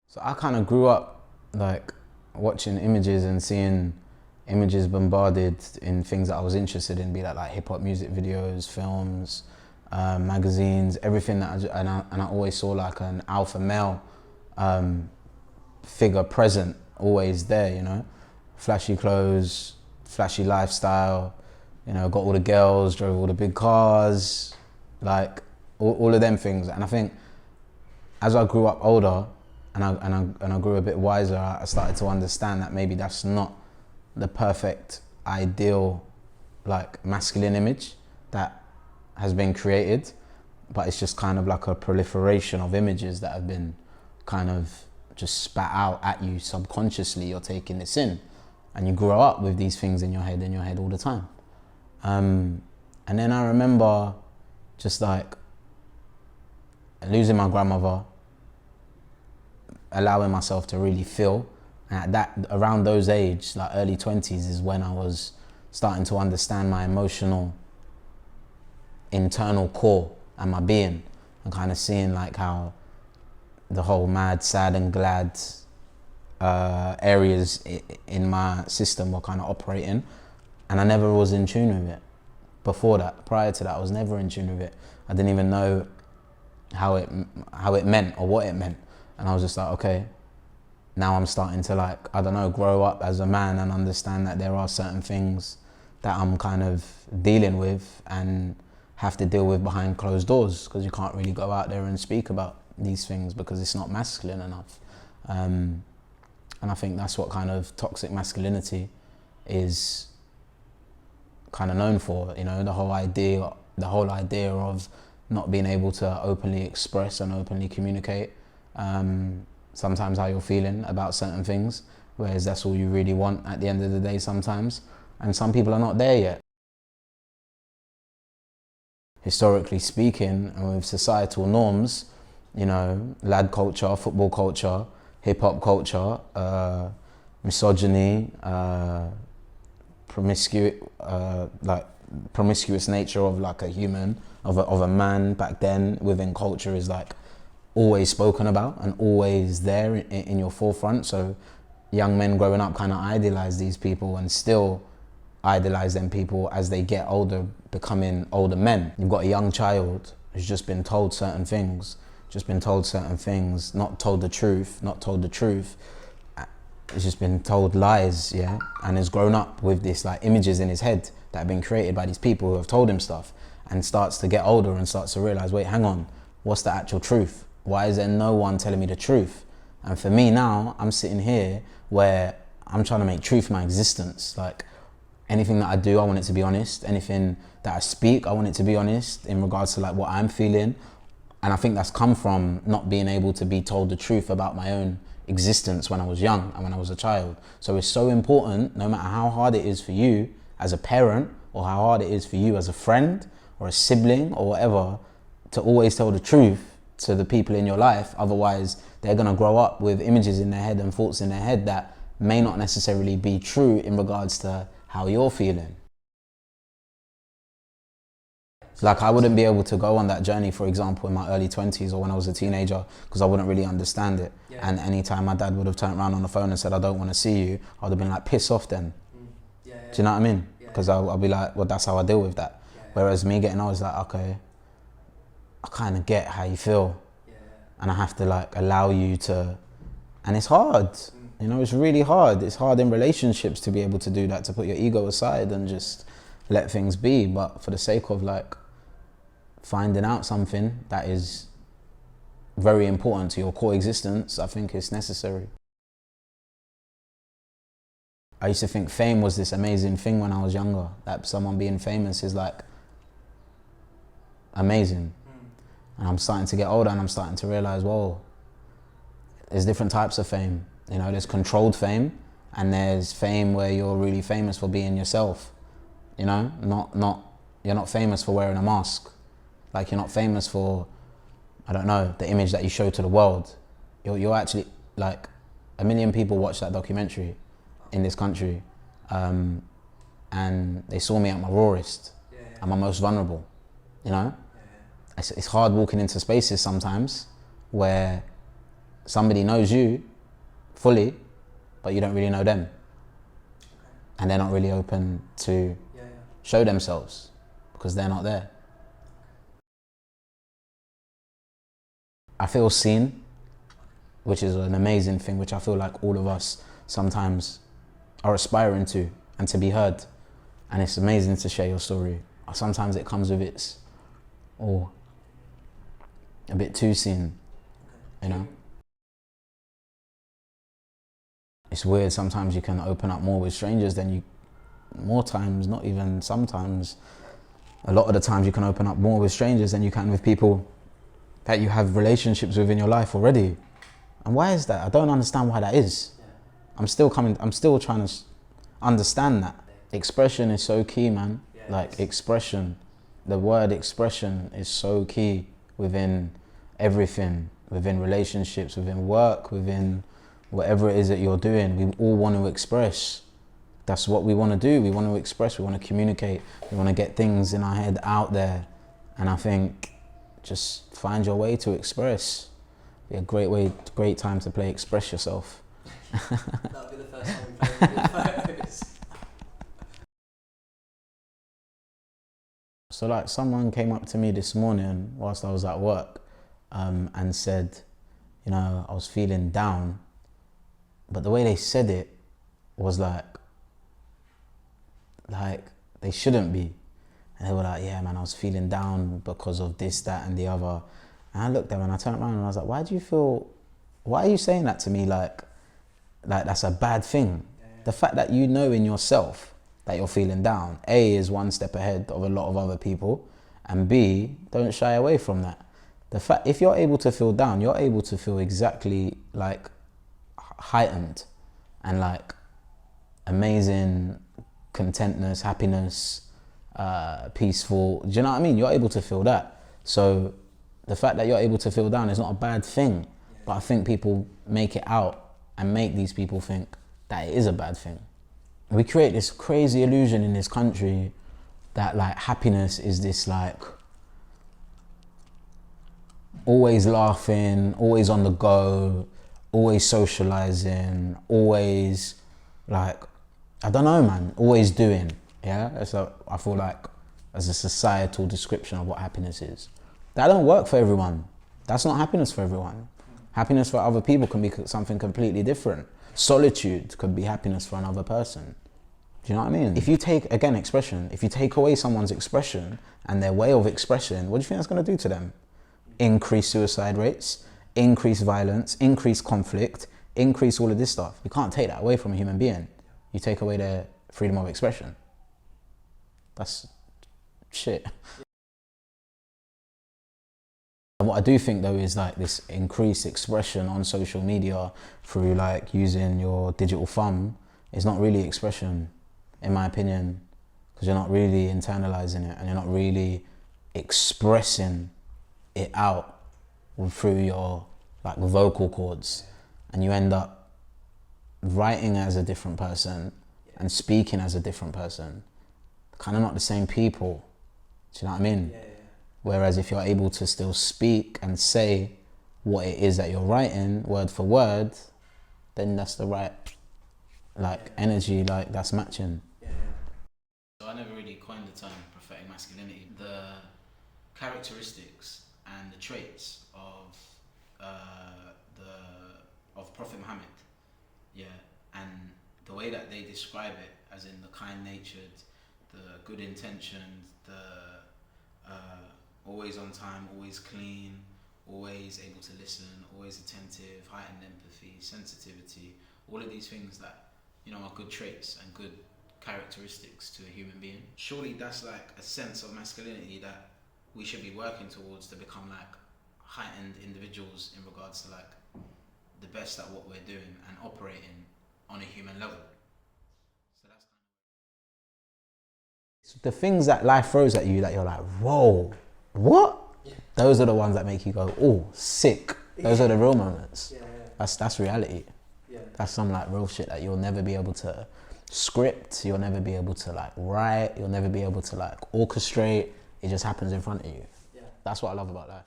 So I kind of grew up like watching images and seeing images bombarded in things that I was interested in, be that like hip hop music videos, films, magazines, everything that and I always saw like an alpha male figure present, always there, you know, flashy clothes, flashy lifestyle, you know, got all the girls, drove all the big cars, like all of them things. And I think as I grew up older and I grew a bit wiser, I started to understand that maybe that's not the perfect ideal like masculine image that has been created, but it's just kind of like a proliferation of images that have been kind of just spat out at you subconsciously. You're taking this in and you grow up with these things in your head all the time. And then I remember just like losing my grandmother, allowing myself to really feel. And around those age, like early 20s, is when I was starting to understand my emotional internal core and my being, and kind of seeing like how the whole mad, sad and glad areas in my system were kind of operating, and I never was in tune with it. Before that, prior to that, I was never in tune with it. I didn't even know how it meant or what it meant. And I was just like, okay, now I'm starting to like, I don't know, grow up as a man and understand that there are certain things that I'm kind of dealing with and have to deal with behind closed doors, because you can't really go out there and speak about these things because it's not masculine enough. And I think that's what kind of toxic masculinity is kind of known for, you know, the whole idea of not being able to openly express and openly communicate sometimes how you're feeling about certain things, whereas that's all you really want at the end of the day sometimes. And some people are not there yet. Historically speaking, and with societal norms, you know, lad culture, football culture, hip hop culture, misogyny, promiscuous nature of like a human, of a man back then within culture is like always spoken about and always there in your forefront. So young men growing up kind of idolize these people and still idolize them people as they get older, becoming older men. You've got a young child who's just been told certain things, not told the truth, it's just been told lies, yeah? And has grown up with this like images in his head that have been created by these people who have told him stuff, and starts to get older and starts to realize, wait, hang on, what's the actual truth? Why is there no one telling me the truth? And for me now, I'm sitting here where I'm trying to make truth my existence. Like anything that I do, I want it to be honest. Anything that I speak, I want it to be honest in regards to like what I'm feeling. And I think that's come from not being able to be told the truth about my own existence when I was young and when I was a child. So it's so important, no matter how hard it is for you as a parent, or how hard it is for you as a friend or a sibling or whatever, to always tell the truth to the people in your life. Otherwise, they're gonna grow up with images in their head and thoughts in their head that may not necessarily be true in regards to how you're feeling. Like I wouldn't be able to go on that journey, for example, in my early 20s or when I was a teenager, because I wouldn't really understand it. Yeah. And anytime my dad would have turned around on the phone and said, I don't want to see you, I would have been like, piss off then. Yeah, yeah. Do you know what I mean? Because I'll be like, well, that's how I deal with that. Yeah, yeah. Whereas me getting older, I was like, okay, I kind of get how you feel. Yeah. And I have to like allow you to, and it's hard. You know, it's really hard. It's hard in relationships to be able to do that, to put your ego aside and just let things be. But for the sake of like finding out something that is very important to your core existence, I think it's necessary. I used to think fame was this amazing thing when I was younger, that someone being famous is like amazing. And I'm starting to get older and I'm starting to realize, whoa, there's different types of fame. You know, there's controlled fame and there's fame where you're really famous for being yourself. You know, you're not famous for wearing a mask. Like you're not famous for, I don't know, the image that you show to the world. You're actually, like, 1 million people watched that documentary in this country, and they saw me at my rawest, and my most vulnerable, you know? It's hard walking into spaces sometimes where somebody knows you fully, but you don't really know them. And they're not really open to show themselves because they're not there. I feel seen, which is an amazing thing, which I feel like all of us sometimes are aspiring to, and to be heard. And it's amazing to share your story. Sometimes it comes with its, a bit too seen, you know? It's weird, sometimes you can open up more with strangers than you, more times, not even sometimes, a lot of the times you can open up more with strangers than you can with people that you have relationships with in your life already. And why is that? I don't understand why that is. I'm still trying to understand that. Expression is so key, man. Like expression, the word expression is so key within everything, within relationships, within work, within whatever it is that you're doing. We all want to express. That's what we want to do. We want to express, we want to communicate, we want to get things in our head out there. And I think just find your way to express. Be a great time to play Express Yourself. That'll be the first time we play. So like someone came up to me this morning whilst I was at work and said, you know, I was feeling down, but the way they said it was like they shouldn't be. And they were like, yeah, man, I was feeling down because of this, that, and the other. And I looked at them and I turned around and I was like, why are you saying that to me like that's a bad thing? The fact that you know in yourself that you're feeling down, A, is one step ahead of a lot of other people, and B, don't shy away from that. The fact, if you're able to feel down, you're able to feel exactly like heightened and like amazing contentness, happiness, peaceful. Do you know what I mean? You're able to feel that. So the fact that you're able to feel down is not a bad thing, but I think people make it out and make these people think that it is a bad thing. We create this crazy illusion in this country that like happiness is this like always laughing, always on the go, always socializing, always like, I don't know, man, always doing. Yeah, I feel like as a societal description of what happiness is. That don't work for everyone. That's not happiness for everyone. Happiness for other people can be something completely different. Solitude could be happiness for another person. Do you know what I mean? If you take, again, expression, if you take away someone's expression and their way of expression, what do you think that's going to do to them? Increase suicide rates, increase violence, increase conflict, increase all of this stuff. You can't take that away from a human being. You take away their freedom of expression. That's shit. And what I do think though is like this increased expression on social media through like using your digital thumb is not really expression, in my opinion, because you're not really internalizing it and you're not really expressing it out through your like vocal cords, and you end up writing as a different person and speaking as a different person. Kind of not the same people. Do you know what I mean? Whereas if you're able to still speak and say what it is that you're writing word for word, then that's the right like energy, like that's matching. So I never really coined the term prophetic masculinity. The characteristics and the traits of Prophet Muhammad, and the way that they describe it, as in the kind-natured, the good intentioned, the always on time, always clean, always able to listen, always attentive, heightened empathy, sensitivity, all of these things that, you know, are good traits and good characteristics to a human being. Surely that's like a sense of masculinity that we should be working towards to become like heightened individuals in regards to like the best at what we're doing and operating on a human level. So that's kind of... So the things that life throws at you that you're like, whoa, what? Those are the ones that make you go, oh, sick. Those are the real moments. That's reality. That's some like real shit that you'll never be able to script, you'll never be able to like write, you'll never be able to like orchestrate. It just happens in front of you. That's what I love about life.